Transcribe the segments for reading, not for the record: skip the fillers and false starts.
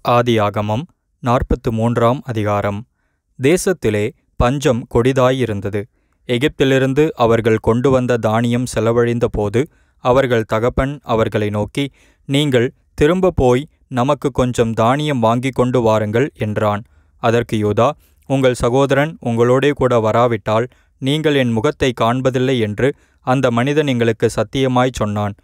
ஆதியாகமம் 43ஆம் அதிகாரம். தேசத்திலே பஞ்சம் கொடிதாயிருந்தது. எகிப்திலிருந்து அவர்கள் கொண்டு வந்த தானியம் செலவழிந்த போது அவர்கள் தகப்பன் அவர்களை நோக்கி, நீங்கள் திரும்ப போய் நமக்கு கொஞ்சம் தானியம் வாங்கி கொண்டு வாருங்கள் என்றான். அதற்கு யூதா, உங்கள் சகோதரன் உங்களோடே கூட வராவிட்டால் நீங்கள் என் முகத்தை காண்பதில்லை என்று அந்த மனிதன் எங்களுக்கு சத்தியமாய் சொன்னான்.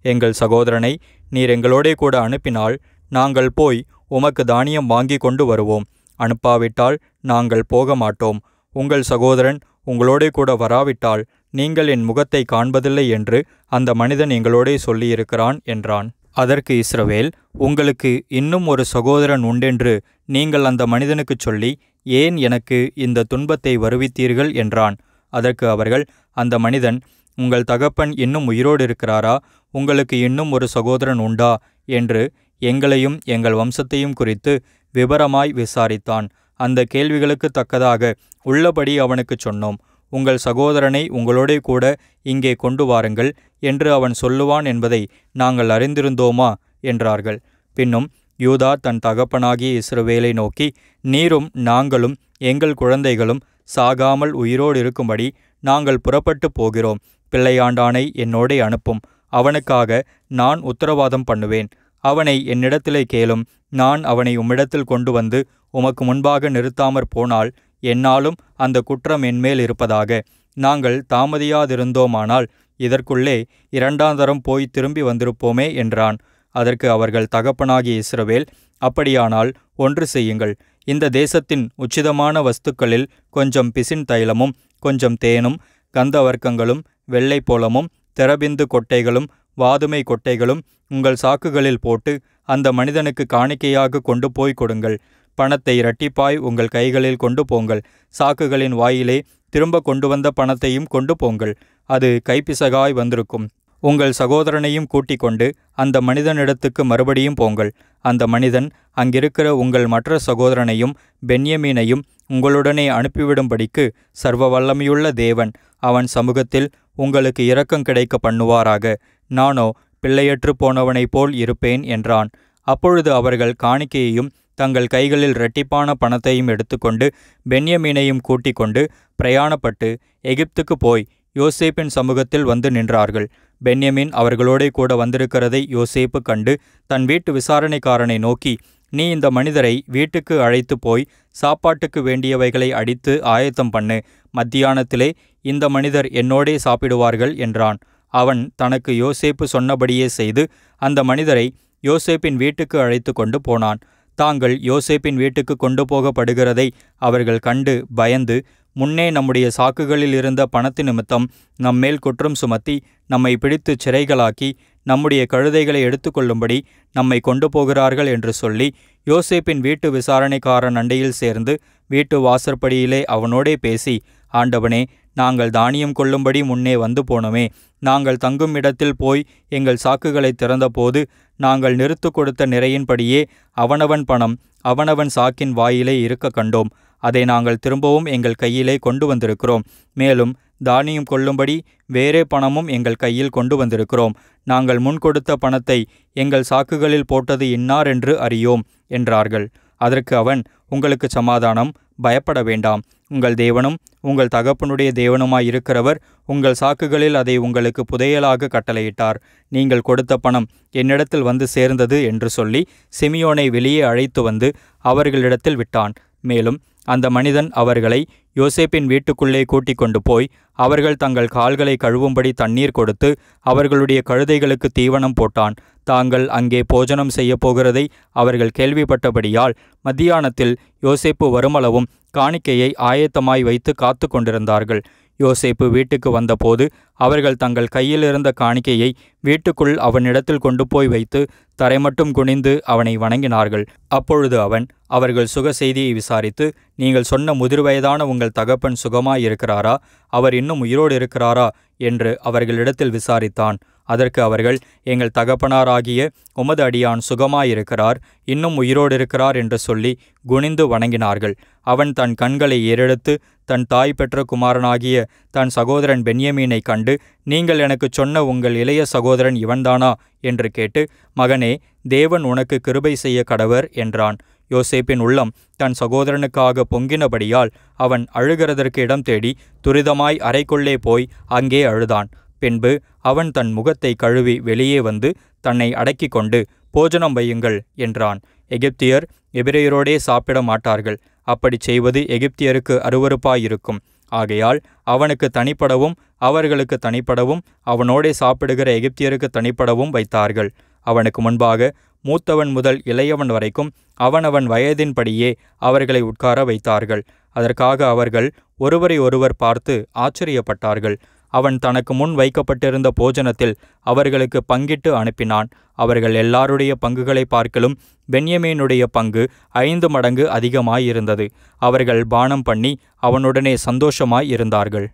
எங்கள் சகோதரனை நீர் எங்களோடே கூட அனுப்பினால் நாங்கள் போய் உமக்கு தானியம் வாங்கி கொண்டு வருவோம். அனுப்பாவிட்டால் நாங்கள் போக மாட்டோம். உங்கள் சகோதரன் உங்களோடே கூட வராவிட்டால் நீங்கள் என் முகத்தை காண்பதில்லை என்று அந்த மனிதன் எங்களோடே சொல்லியிருக்கிறான் என்றான். அதற்கு இஸ்ரவேல், உங்களுக்கு இன்னும் ஒரு சகோதரன் உண்டென்று நீங்கள் அந்த மனிதனுக்குச் சொல்லி ஏன் எனக்கு இந்த துன்பத்தை வருவித்தீர்கள் என்றான். அதற்கு அவர்கள், அந்த மனிதன், உங்கள் தகப்பன் இன்னும் உயிரோடு இருக்கிறாரா? உங்களுக்கு இன்னும் ஒரு சகோதரன் உண்டா என்று எங்களையும் எங்கள் வம்சத்தையும் குறித்து விபரமாய் விசாரித்தான். அந்த கேள்விகளுக்கு தக்கதாக உள்ளபடி அவனுக்குச் சொன்னோம். உங்கள் சகோதரனை உங்களோடே கூட இங்கே கொண்டு வாருங்கள் என்று அவன் சொல்லுவான் என்பதை நாங்கள் அறிந்திருந்தோமா என்றார்கள். பின்னும் யூதா தன் தகப்பனாகிய இஸ்ரவேலை நோக்கி, நீரும் நாங்களும் எங்கள் குழந்தைகளும் சாகாமல் உயிரோடு இருக்கும்படி நாங்கள் புறப்பட்டு போகிறோம். பிள்ளையாண்டானை என்னோடே அனுப்பும். அவனுக்காக நான் உத்தரவாதம் பண்ணுவேன். அவனை என்னிடத்திலே கேளும். நான் அவனை உம்மிடத்தில் கொண்டு வந்து உமக்கு முன்பாக நிறுத்தாமற் போனால் என்னாலும் அந்த குற்றம் என்மேல் இருப்பதாக. நாங்கள் தாமதியாதிருந்தோமானால் இதற்குள்ளே 2ஆம் தரம் போய் திரும்பி வந்திருப்போமே என்றான். அதற்கு அவர்கள் தகப்பனாகிய இஸ்ரவேல், அப்படியானால் ஒன்று செய்யுங்கள். இந்த தேசத்தின் உச்சிதமான வஸ்துக்களில் கொஞ்சம் பிசின் தைலமும் கொஞ்சம் தேனும் கந்தவர்க்கங்களும் வெள்ளைப்போளமும் தெரபிந்து கொட்டைகளும் வாதுமை கொட்டைகளும் உங்கள் சாக்குகளில் போட்டு அந்த மனிதனுக்கு காணிக்கையாக கொண்டு போய் கொடுங்கள். பணத்தை இரட்டிப்பாய் உங்கள் கைகளில் கொண்டு போங்கள். சாக்குகளின் வாயிலே திரும்ப கொண்டு வந்த பணத்தையும் கொண்டு போங்கள். அது கைப்பிசகாய் வந்திருக்கும். உங்கள் சகோதரனையும் கூட்டிக் கொண்டு அந்த மனிதனிடத்துக்கு மறுபடியும் போங்கள். அந்த மனிதன் அங்கிருக்கிற உங்கள் மற்ற சகோதரனையும் பென்யமீனையும் உங்களுடனே அனுப்பிவிடும்படிக்கு சர்வ வல்லமையுள்ள தேவன் அவன் சமூகத்தில் உங்களுக்கு இரக்கம் கிடைக்க பண்ணுவாராக. நானோ பிள்ளையற்று போனவனைப் போல் இருப்பேன் என்றான். அப்பொழுது அவர்கள் காணிக்கையையும் தங்கள் கைகளில் இரட்டிப்பான பணத்தையும் எடுத்துக்கொண்டு பென்யமீனையும் கூட்டிக் கொண்டு பிரயாணப்பட்டு எகிப்துக்கு போய் யோசேப்பின் சமூகத்தில் வந்து நின்றார்கள். பென்யமீன் அவர்களோடே கூட வந்திருக்கிறதை யோசேப்பு கண்டு தன் வீட்டு விசாரணைக்காரனை நோக்கி, நீ இந்த மனிதரை வீட்டுக்கு அழைத்து போய் சாப்பாட்டுக்கு வேண்டியவைகளை அடித்து ஆயத்தம் பண்ணு. மத்தியானத்திலே இந்த மனிதர் என்னோடே சாப்பிடுவார்கள் என்றான். அவன் தனக்கு யோசேப்பு சொன்னபடியே செய்து அந்த மனிதரை யோசேப்பின் வீட்டுக்கு அழைத்து கொண்டு போனான். தாங்கள் யோசேப்பின் வீட்டுக்கு கொண்டு போகப்படுகிறதை அவர்கள் கண்டு பயந்து, முன்னே நம்முடைய சாக்குகளில் இருந்த பணத்து நிமித்தம் நம்மேல் குற்றம் சுமத்தி நம்மை பிடித்து சிறைகளாக்கி நம்முடைய கழுதைகளை எடுத்துக்கொள்ளும்படி நம்மை கொண்டு போகிறார்கள் என்று சொல்லி யோசேப்பின் வீட்டு விசாரணைக்காரன் அண்டையில் சேர்ந்து வீட்டு வாசற்படியிலே அவனோடே பேசி, ஆண்டவனே, நாங்கள் தானியம் கொள்ளும்படி முன்னே வந்து போனோமே. நாங்கள் தங்கும் இடத்தில் போய் எங்கள் சாக்குகளை திறந்தபோது நாங்கள் நிறுத்து கொடுத்த நிறையின்படியே அவனவன் பணம் அவனவன் சாக்கின் வாயிலே இருக்க கண்டோம். அதை நாங்கள் திரும்பவும் எங்கள் கையிலே கொண்டு வந்திருக்கிறோம். மேலும் தானியம் கொள்ளும்படி வேறே பணமும் எங்கள் கையில் கொண்டு வந்திருக்கிறோம். நாங்கள் முன் கொடுத்த பணத்தை எங்கள் சாக்குகளில் போட்டது இன்னார் என்று அறியோம் என்றார்கள். அதற்கு அவன், உங்களுக்கு சமாதானம், பயப்பட வேண்டாம். உங்கள் தேவனும் உங்கள் தகப்பனுடைய தேவனுமாயிருக்கிறவர் உங்கள் சாக்குகளில் அதை உங்களுக்கு புதையலாக கட்டளையிட்டார். நீங்கள் கொடுத்த பணம் என்னிடத்தில் வந்து சேர்ந்தது என்று சொல்லி சிமியோனை வெளியே அழைத்து வந்து அவர்களிடத்தில் விட்டான். மேலும் அந்த மனிதன் அவர்களை யோசேப்பின் வீட்டுக்குள்ளே கூட்டிக் கொண்டு போய் அவர்கள் தங்கள் கால்களை கழுவும்படி தண்ணீர் கொடுத்து அவர்களுடைய கழுதைகளுக்கு தீவனம் போட்டான். தாங்கள் அங்கே போஜனம் செய்ய போகிறதை அவர்கள் கேள்விப்பட்டபடியால் மத்தியானத்தில் யோசேப்பு வருமளவும் காணிக்கையை ஆயத்தமாய் வைத்து காத்து கொண்டிருந்தார்கள். யோசேப்பு வீட்டுக்கு வந்தபோது அவர்கள் தங்கள் கையில் இருந்த காணிக்கையை வீட்டுக்குள் அவனிடத்தில் கொண்டு போய் வைத்து தரைமட்டும் குனிந்து அவனை வணங்கினார்கள். அப்பொழுது அவன் அவர்கள் சுக செய்தியை விசாரித்து, நீங்கள் சொன்ன முதிர்வயதான உங்கள் தகப்பன் சுகமாயிருக்கிறாரா? அவர் இன்னும் உயிரோடு இருக்கிறாரா என்று அவர்களிடத்தில் விசாரித்தான். அதற்கு அவர்கள், எங்கள் தகப்பனாராகிய உமது அடியான் சுகமாயிருக்கிறார், இன்னும் உயிரோடு இருக்கிறார் என்று சொல்லி குனிந்து வணங்கினார்கள். அவன் தன் கண்களை ஏறெடுத்து தன் தாய் பெற்ற குமாரனாகிய தன் சகோதரன் பென்யமீனை கண்டு, நீங்கள் எனக்குச் சொன்ன உங்கள் இளைய சகோதரன் இவன்தானா என்று கேட்டு, மகனே, தேவன் உனக்கு கிருபை செய்ய கடவர் என்றான். யோசேப்பின் உள்ளம் தன் சகோதரனுக்காக பொங்கினபடியால் அவன் அழுகிறதற்கு இடம் தேடி துரிதமாய் அறைக்குள்ளே போய் அங்கே அழுதான். பின்பு அவன் தன் முகத்தை கழுவி வெளியே வந்து தன்னை அடக்கி கொண்டு, போஜனம் வையுங்கள் என்றான். எகிப்தியர் எபிரெயரோடே சாப்பிட மாட்டார்கள். அப்படி செய்வது எகிப்தியருக்கு அருவருப்பாயிருக்கும். ஆகையால் அவனுக்கு தனிப்படவும் அவர்களுக்கு தனிப்படவும் அவனோடே சாப்பிடுகிற எகிப்தியருக்கு தனிப்படவும் வைத்தார்கள். அவனுக்கு முன்பாக மூத்தவன் முதல் இளையவன் வரைக்கும் அவனவன் வயதின்படியே அவர்களை உட்கார வைத்தார்கள். அதற்காக அவர்கள் ஒருவரை ஒருவர் பார்த்து ஆச்சரியப்பட்டார்கள். அவன் தனக்கு முன் வைக்கப்பட்டிருந்த போஜனத்தில் அவர்களுக்கு பங்கிட்டு அனுப்பினான். அவர்கள் எல்லாருடைய பங்குகளை பார்க்கலும் பென்யமீனுடைய பங்கு 5 மடங்கு அதிகமாயிருந்தது. அவர்கள் பானம் பண்ணி அவனுடனே சந்தோஷமாய் இருந்தார்கள்.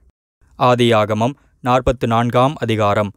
ஆதியாகமம் 44ஆம் அதிகாரம்.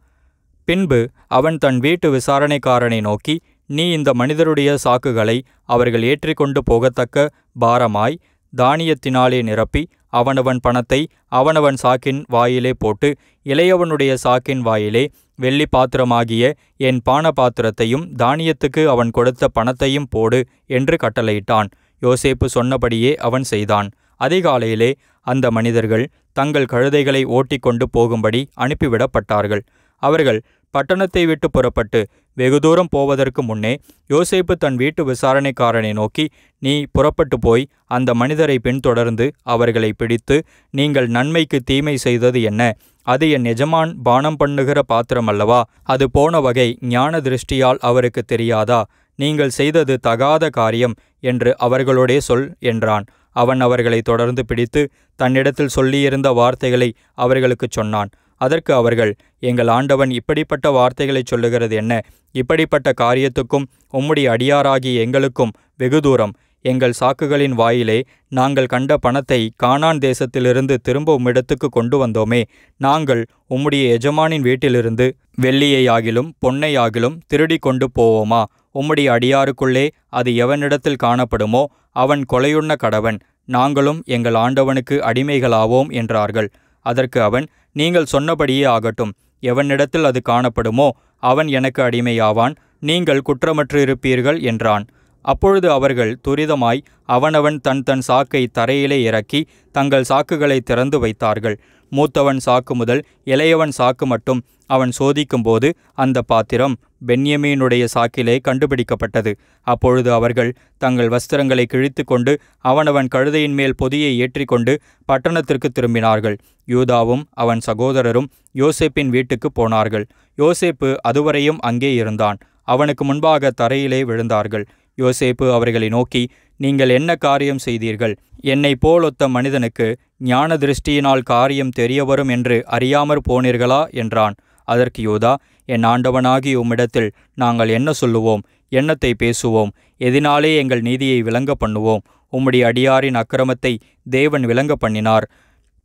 பின்பு அவன் தன் வீட்டு விசாரணைக்காரனை நோக்கி, நீ இந்த மனிதருடைய சாக்குகளை அவர்கள் ஏற்றிக்கொண்டு போகத்தக்க பாரமாய் தானியத்தினாலே நிரப்பி அவனவன் பணத்தை அவனவன் சாக்கின் வாயிலே போட்டு, இளையவனுடைய சாக்கின் வாயிலே வெள்ளி பாத்திரமாகிய என் பான பாத்திரத்தையும் தானியத்துக்கு அவன் கொடுத்த பணத்தையும் போடு என்று கட்டளையிட்டான். யோசேப்பு சொன்னபடியே அவன் செய்தான். அதிகாலையிலே அந்த மனிதர்கள் தங்கள் கழுதைகளை ஓட்டிக்கொண்டு போகும்படி அனுப்பிவிடப்பட்டார்கள். அவர்கள் பட்டணத்தை விட்டு புறப்பட்டு வெகு தூரம் போவதற்கு முன்னே யோசேப்பு தன் வீட்டு விசாரணைக்காரனை நோக்கி, நீ புறப்பட்டு போய் அந்த மனிதரை பின்தொடர்ந்து அவர்களை பிடித்து, நீங்கள் நன்மைக்கு தீமை செய்தது என்ன? அது என் எஜமான் பானம் பண்ணுகிற பாத்திரம் அல்லவா? அது போன வகை ஞான திருஷ்டியால் அவருக்கு தெரியாதா? நீங்கள் செய்தது தகாத காரியம் என்று அவர்களோடே சொல் என்றான். அவன் அவர்களை தொடர்ந்து பிடித்து தன்னிடத்தில் சொல்லியிருந்த வார்த்தைகளை அவர்களுக்குச் சொன்னான். அதற்கு அவர்கள், எங்கள் ஆண்டவன் இப்படிப்பட்ட வார்த்தைகளை சொல்லுகிறது என்ன? இப்படிப்பட்ட காரியத்துக்கும் உம்முடைய அடியாராகிய எங்களுக்கும் வெகு தூரம். எங்கள் சாக்குகளின் வாயிலே நாங்கள் கண்ட பணத்தை கானான் தேசத்திலிருந்து திரும்ப உம்மிடத்துக்கு கொண்டு வந்தோமே. நாங்கள் உம்முடைய எஜமானின் வீட்டிலிருந்து வெள்ளியையாகிலும் பொன்னையாகிலும் திருடி கொண்டு போவோமா? உம்முடைய அடியாருக்குள்ளே அது எவனிடத்தில் காணப்படுமோ அவன் கொலையுண்ண கடவன். நாங்களும் எங்கள் ஆண்டவனுக்கு அடிமைகளாவோம் என்றார்கள். அதற்கு அவன், நீங்கள் சொன்னபடியே ஆகட்டும். எவனிடத்தில் அது காணப்படுமோ அவன் எனக்கு அடிமையாவான். நீங்கள் குற்றமற்றிருப்பீர்கள் என்றான். அப்பொழுது அவர்கள் துரிதமாய் அவனவன் தன் தன் சாக்கை தரையிலே இறக்கி தங்கள் சாக்குகளை திறந்து வைத்தார்கள். மூத்தவன் சாக்கு முதல் இளையவன் சாக்கு மட்டும் அவன் சோதிக்கும்போது அந்த பாத்திரம் பென்யமீனுடைய சாக்கிலே கண்டுபிடிக்கப்பட்டது. அப்பொழுது அவர்கள் தங்கள் வஸ்திரங்களை கிழித்து கொண்டு அவனவன் கழுதையின் மேல் பொதியை ஏற்றிக்கொண்டு பட்டணத்திற்கு திரும்பினார்கள். யூதாவும் அவன் சகோதரரும் யோசேப்பின் வீட்டுக்கு போனார்கள். யோசேப்பு அதுவரையும் அங்கே இருந்தான். அவனுக்கு முன்பாக தரையிலே விழுந்தார்கள். யோசேப்பு அவர்களை நோக்கி, நீங்கள் என்ன காரியம் செய்தீர்கள்? என்னை போலொத்த மனிதனுக்கு ஞான திருஷ்டியினால் காரியம் தெரியவரும் என்று அறியாமற் போனீர்களா என்றான். அதற்கு யூதா, என் ஆண்டவனாகி உம்மிடத்தில் நாங்கள் என்ன சொல்லுவோம்? என்னத்தை பேசுவோம்? எதினாலே எங்கள் நீதியை விளங்க பண்ணுவோம்? உம்முடைய அடியாரின் அக்கிரமத்தை தேவன் விளங்க பண்ணினார்.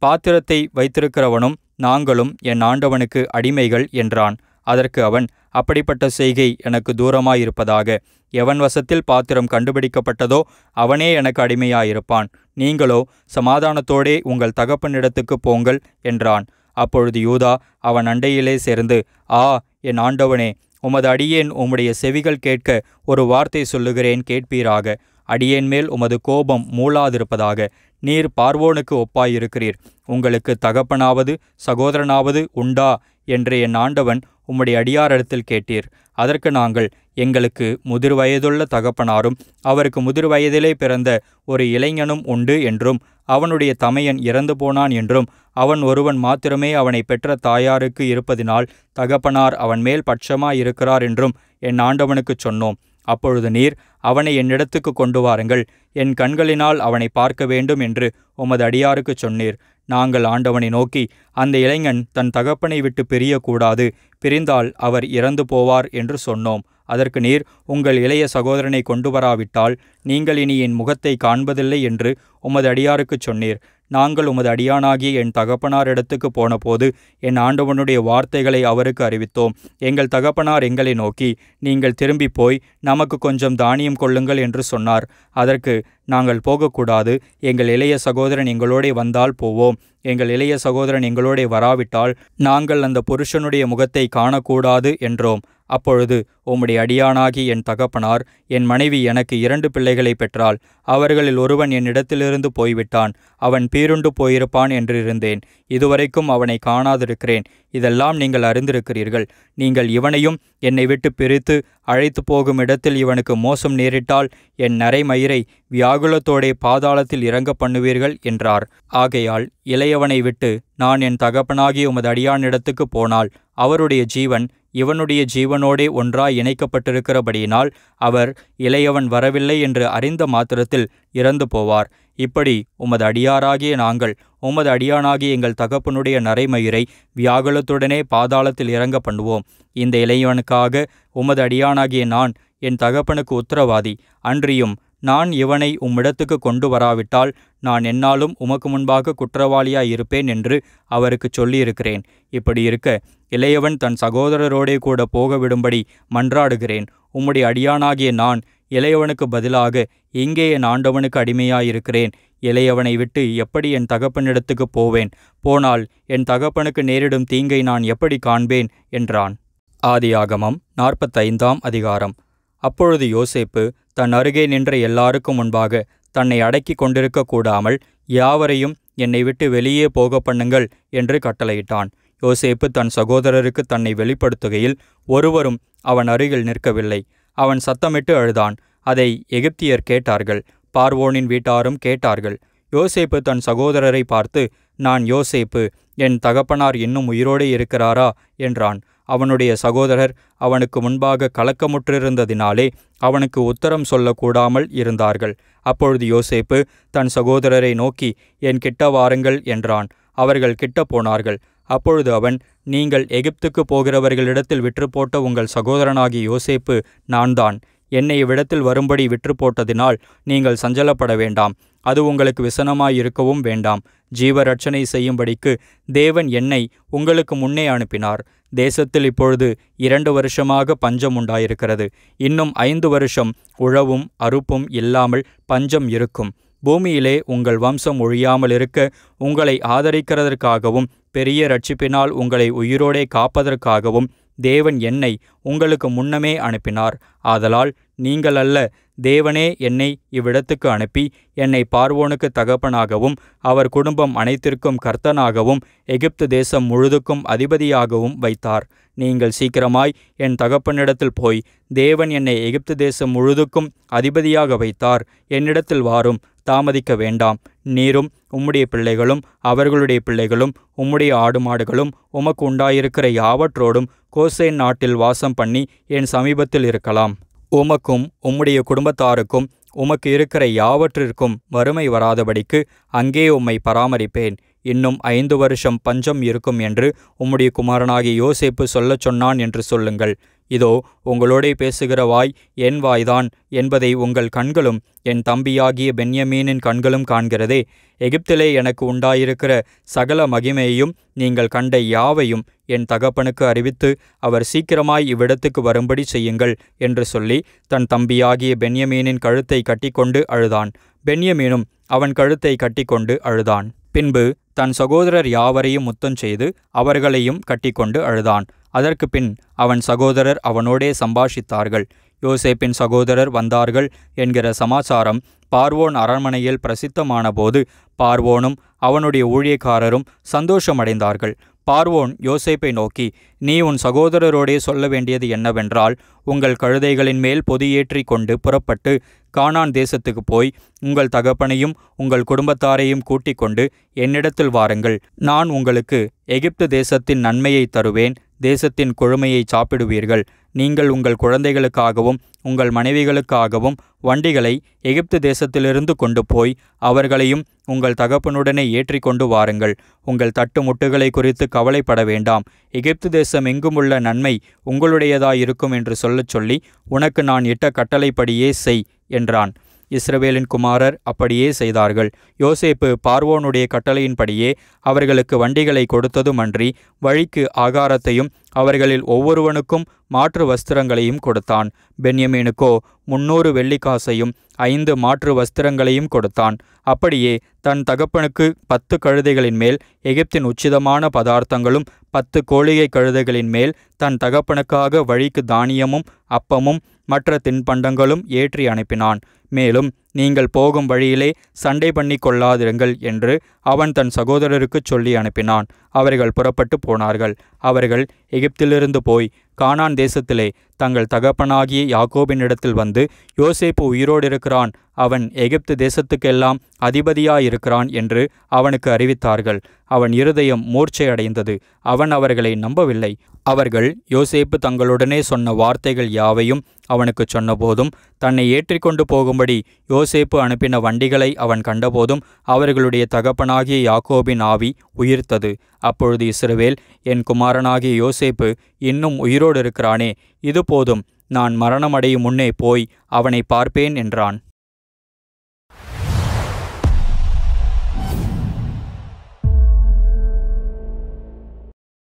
பாத்திரத்தை வைத்திருக்கிறவனும் நாங்களும் என் ஆண்டவனுக்கு அடிமைகள் என்றான். அதற்கு அவன், அப்படிப்பட்ட செய்கை எனக்கு தூரமாயிருப்பதாக. எவன் வசத்தில் பாத்திரம் கண்டுபிடிக்கப்பட்டதோ அவனே எனக்கு அடிமையாயிருப்பான். நீங்களோ சமாதானத்தோடே உங்கள் தகப்பனிடத்துக்கு போங்கள் என்றான். அப்பொழுது யூதா அவன் அண்டையிலே சேர்ந்து, ஆ என் ஆண்டவனே, உமது அடியேன் உம்முடைய செவிகள் கேட்க ஒரு வார்த்தை சொல்லுகிறேன், கேட்பீராக. அடியேன் மேல் உமது கோபம் மூளாதிருப்பதாக. நீர் பார்வோனுக்கு ஒப்பாயிருக்கிறீர். உங்களுக்கு தகப்பனாவது சகோதரனாவது உண்டா என்று என் ஆண்டவன் உம்முடைய அடியாரிடத்தில் கேட்டீர். அதற்கு நாங்கள், எங்களுக்கு முதிர் வயதுள்ள தகப்பனாரும் அவருக்கு முதிர் வயதிலே பிறந்த ஒரு இளைஞனும் உண்டு என்றும் அவனுடைய தமையன் இறந்து போனான் என்றும் அவன் ஒருவன் மாத்திரமே அவனை பெற்ற தாயாருக்கு இருப்பதினால் தகப்பனார் அவன் மேல் பட்சமாயிருக்கிறார் என்றும் என் ஆண்டவனுக்குச் சொன்னோம். அப்பொழுது நீர், அவனை என்னிடத்துக்கு கொண்டு வாருங்கள், என் கண்களினால் அவனை பார்க்க வேண்டும் என்று உமது அடியாருக்குச் சொன்னீர். நாங்கள் ஆண்டவனை நோக்கி, அந்த இளைஞன் தன் தகப்பனை விட்டு பிரியக்கூடாது, பிரிந்தால் அவர் இறந்து போவார் என்று சொன்னோம். அதற்கு நீர், உங்கள் இளைய சகோதரனை கொண்டு வராவிட்டால் நீங்கள் இனி என் முகத்தை காண்பதில்லை என்று உமது அடியாருக்குச் சொன்னீர். நாங்கள் உமது அடியானாகிய என் தகப்பனாரிடத்துக்கு போனபோது என் ஆண்டவனுடைய வார்த்தைகளை அவருக்கு அறிவித்தோம். எங்கள் தகப்பனார் எங்களை நோக்கி, நீங்கள் திரும்பி போய் நமக்கு கொஞ்சம் தானியம் கொள்ளுங்கள் என்று சொன்னார். அதற்கு நாங்கள் போகக்கூடாது, எங்கள் இளைய சகோதரன் எங்களோடே வந்தால் போவோம், எங்கள் இளைய சகோதரன் எங்களோடே வராவிட்டால் நாங்கள் அந்த புருஷனுடைய முகத்தை காணக்கூடாது என்றோம். அப்பொழுது உம்முடைய அடியானாகி என் தகப்பனார், என் மனைவி எனக்கு 2 பிள்ளைகளை பெற்றாள், அவர்களில் ஒருவன் என்னிடத்திலிருந்து போய்விட்டான், அவன் பீருண்டு போயிருப்பான் என்றிருந்தேன், இதுவரைக்கும் அவனை காணாதிருக்கிறேன். இதெல்லாம் நீங்கள் அறிந்திருக்கிறீர்கள். நீங்கள் இவனையும் என்னை விட்டு பிரித்து அழைத்து போகும் இடத்தில் இவனுக்கு மோசம் நேரிட்டால் என் நரைமயிரை வியாகுலத்தோடே பாதாளத்தில் இறங்க பண்ணுவீர்கள் என்றார். ஆகையால் இளையவனை விட்டு நான் என் தகப்பனாகிய உமது அடியானிடத்துக்கு போனால் அவருடைய ஜீவன் இவனுடைய ஜீவனோடே ஒன்றாய் இணைக்கப்பட்டிருக்கிறபடியினால் அவர் இளையவன் வரவில்லை என்று அறிந்த மாத்திரத்தில் இறந்து போவார். இப்படி உமது அடியாராகிய நாங்கள் உமது அடியானாகிய எங்கள் தகப்பனுடைய நரைமயிரை வியாகுலத்துடனே பாதாளத்தில் இறங்க பண்ணுவோம். இந்த இளையவனுக்காக உமது அடியானாகிய நான் என் தகப்பனுக்கு உத்தரவாதி. அன்றியும் நான் இவனை உம்மிடத்துக்கு கொண்டு வராவிட்டால் நான் என்னாலும் உமக்கு முன்பாக குற்றவாளியாய் இருப்பேன் என்று அவருக்கு சொல்லியிருக்கிறேன். இப்படி இருக்க இளையவன் தன் சகோதரரோடே கூட போக விடும்படி மன்றாடுகிறேன். உம்முடைய அடியானாகிய நான் இளையவனுக்கு பதிலாக இங்கே என் ஆண்டவனுக்கு அடிமையாயிருக்கிறேன். இளையவனை விட்டு எப்படி என் தகப்பனிடத்துக்கு போவேன்? போனால் என் தகப்பனுக்கு நேரிடும் தீங்கை நான் எப்படி காண்பேன் என்றான். ஆதியாகமம் 45ஆம் அதிகாரம். அப்பொழுது யோசேப்பு தன் அருகே நின்ற எல்லாருக்கும் முன்பாக தன்னை அடக்கி கொண்டிருக்க கூடாமல் யாவரையும் என்னை விட்டு வெளியே போக பண்ணுங்கள் என்று கட்டளையிட்டான். யோசேப்பு தன் சகோதரருக்கு தன்னை வெளிப்படுத்துகையில் ஒருவரும் அவன் அருகில் நிற்கவில்லை. அவன் சத்தமிட்டு அழுதான். அதை எகிப்தியர் கேட்டார்கள், பார்வோனின் வீட்டாரும் கேட்டார்கள். யோசேப்பு தன் சகோதரரை பார்த்து, நான் யோசேப்பு, என் தகப்பனார் இன்னும் உயிரோடு இருக்கிறாரா என்றான். அவனுடைய சகோதரர் அவனுக்கு முன்பாக கலக்கமுற்றிருந்ததினாலே அவனுக்கு உத்தரம் சொல்லக்கூடாமல் இருந்தார்கள். அப்பொழுது யோசேப்பு தன் சகோதரரை நோக்கி, என் கிட்ட வாருங்கள் என்றான். அவர்கள் கிட்ட போனார்கள். அப்பொழுது அவன், நீங்கள் எகிப்துக்கு போகிறவர்களிடத்தில் விற்றுப்போட்ட உங்கள் சகோதரனாகிய யோசேப்பு நான்தான். என்னை இவ்விடத்தில் வரும்படி விற்று போட்டதினால் நீங்கள் சஞ்சலப்பட வேண்டாம், அது உங்களுக்கு விசனமாயிருக்கவும் வேண்டாம். ஜீவரட்சணை செய்யும்படிக்கு தேவன் என்னை உங்களுக்கு முன்னே அனுப்பினார். தேசத்தில் இப்பொழுது 2 வருஷமாக பஞ்சம் உண்டாயிருக்கிறது. இன்னும் 5 வருஷம் உழவும் அறுப்பும் இல்லாமல் பஞ்சம் இருக்கும். பூமியிலே உங்கள் வம்சம் ஒழியாமல் இருக்க உங்களை ஆதரிக்கிறதற்காகவும் பெரிய இரட்சிப்பினால் உங்களை உயிரோடே காப்பதற்காகவும் தேவன் என்னை உங்களுக்கு முன்னமே அனுப்பினார். ஆதலால் நீங்கள் அல்ல, தேவனே என்னை இவ்விடத்துக்கு அனுப்பி என்னை பார்வோனுக்கு தகப்பனாகவும் அவர் குடும்பம் அனைத்திற்கும் கர்த்தனாகவும் எகிப்து தேசம் முழுதுக்கும் அதிபதியாகவும் வைத்தார். நீங்கள் சீக்கிரமாய் என் தகப்பனிடத்தில் போய், தேவன் என்னை எகிப்து தேசம் முழுதுக்கும் அதிபதியாக வைத்தார், என்னிடத்தில் வாரும், தாமதிக்க வேண்டாம். நீரும் உம்முடைய பிள்ளைகளும் அவர்களுடைய பிள்ளைகளும் உம்முடைய ஆடு மாடுகளும் உமக்கு உண்டாயிருக்கிற யாவற்றோடும் கோசேன் நாட்டில் வாசம் பண்ணி என் சமீபத்தில் இருக்கலாம். உமக்கும் உம்முடைய குடும்பத்தாருக்கும் உமக்கு இருக்கிற யாவற்றிற்கும் வறுமை வராதபடிக்கு அங்கே உம்மை பராமரிப்பேன். இன்னும் 5 வருஷம் பஞ்சம் இருக்கும் என்று உம்முடைய குமாரனாகிய யோசேப்பு சொல்லச் சொன்னான் என்று சொல்லுங்கள். இதோ உங்களோடே பேசுகிற வாய் என் வாய்தான் என்பதை உங்கள் கண்களும் என் தம்பியாகிய பென்யமீனின் கண்களும் காண்கிறதே. எகிப்திலே எனக்கு உண்டாயிருக்கிற சகல மகிமையையும் நீங்கள் கண்ட யாவையும் என் தகப்பனுக்கு அறிவித்து அவர் சீக்கிரமாய் இவ்விடத்துக்கு வரும்படி செய்யுங்கள் என்று சொல்லி தன் தம்பியாகிய பென்யமீனின் கழுத்தை கட்டிக்கொண்டு அழுதான். பென்யமீனும் அவன் கழுத்தை கட்டிக்கொண்டு அழுதான். பின்பு தன் சகோதரர் யாவரையும் முத்தஞ்செய்து அவர்களையும் கட்டிக்கொண்டு அழுதான். அதற்கு பின் அவன் சகோதரர் அவனோடே சம்பாஷித்தார்கள். யோசேப்பின் சகோதரர் வந்தார்கள் என்கிற சமாச்சாரம் பார்வோன் அரண்மனையில் பிரசித்தமான போது பார்வோனும் அவனுடைய ஊழியக்காரரும் சந்தோஷமடைந்தார்கள். பார்வோன் யோசேப்பை நோக்கி, நீ உன் சகோதரரோடே சொல்ல வேண்டியது என்னவென்றால், உங்கள் கழுதைகளின் மேல் பொதியேற்றி கொண்டு புறப்பட்டு கானான் தேசத்துக்கு போய் உங்கள் தகப்பனையும் உங்கள் குடும்பத்தாரையும் கூட்டிக் கொண்டு என்னிடத்தில் வாருங்கள். நான் உங்களுக்கு எகிப்து தேசத்தின் நன்மையை தருவேன். தேசத்தின் கொழுமையை சாப்பிடுவீர்கள். நீங்கள் உங்கள் குழந்தைகளுக்காகவும் உங்கள் மனைவிகளுக்காகவும் வண்டிகளை எகிப்து தேசத்திலிருந்து கொண்டு போய் அவர்களையும் உங்கள் தகப்பனுடனே ஏற்றி கொண்டு வாருங்கள். உங்கள் தட்டு முட்டுகளை குறித்து கவலைப்பட வேண்டாம். எகிப்து தேசம் எங்குமுள்ள நன்மை உங்களுடையதாயிருக்கும் என்று சொல்லச் சொல்லி உனக்கு நான் இட்ட கட்டளைப்படியே செய் என்றான். இஸ்ரவேலின் குமாரர் அப்படியே செய்தார்கள். யோசேப்பு பார்வோனுடைய கட்டளையின்படியே அவர்களுக்கு வண்டிகளை கொடுத்ததுமன்றி வழிக்கு ஆகாரத்தையும் அவர்களில் ஒவ்வொருவனுக்கும் மாற்று வஸ்திரங்களையும் கொடுத்தான். பென்யமீனுக்கோ 300 வெள்ளிக்காசையும் 5 மாற்று வஸ்திரங்களையும் கொடுத்தான். அப்படியே தன் தகப்பனுக்கு 10 கழுதைகளின் மேல் எகிப்தின் உச்சிதமான பதார்த்தங்களும் 10 கோழிகை கழுதைகளின் மேல் தன் தகப்பனுக்காக வழிக்கு தானியமும் அப்பமும் மற்ற தின்பண்டங்களும் ஏற்றி அனுப்பினான். மேலும், நீங்கள் போகும் வழியிலே சண்டை பண்ணி கொள்ளாதிருங்கள் என்று அவன் தன் சகோதரருக்குச் சொல்லி அனுப்பினான். அவர்கள் புறப்பட்டு போனார்கள். அவர்கள் எகிப்திலிருந்து போய் கானான் தேசத்திலே தங்கள் தகப்பனாகிய யாக்கோபினிடத்தில் வந்து, யோசேப்பு உயிரோடிருக்கிறான், அவன் எகிப்து தேசத்துக்கெல்லாம் அதிபதியாயிருக்கிறான் என்று அவனுக்கு அறிவித்தார்கள். அவன் இருதயம் மூர்ச்சையடைந்தது. அவன் அவர்களை நம்பவில்லை. அவர்கள் யோசேப்பு தங்களுடனே சொன்ன வார்த்தைகள் யாவையும் அவனுக்கு சொன்னபோதும், தன்னை ஏற்றிக்கொண்டு போகும்படி யோசேப்பு அனுப்பின வண்டிகளை அவன் கண்டபோதும் அவர்களுடைய தகப்பனாகிய யாக்கோபின் ஆவி உயிர்த்தது. அப்பொழுது இஸ்ரவேல், என் குமாரனாகிய யோசேப்பு இன்னும் உயிரோடு இருக்கிறானே, இது போதும், நான் மரணமடையும் முன்னே போய் அவனை பார்ப்பேன் என்றான்.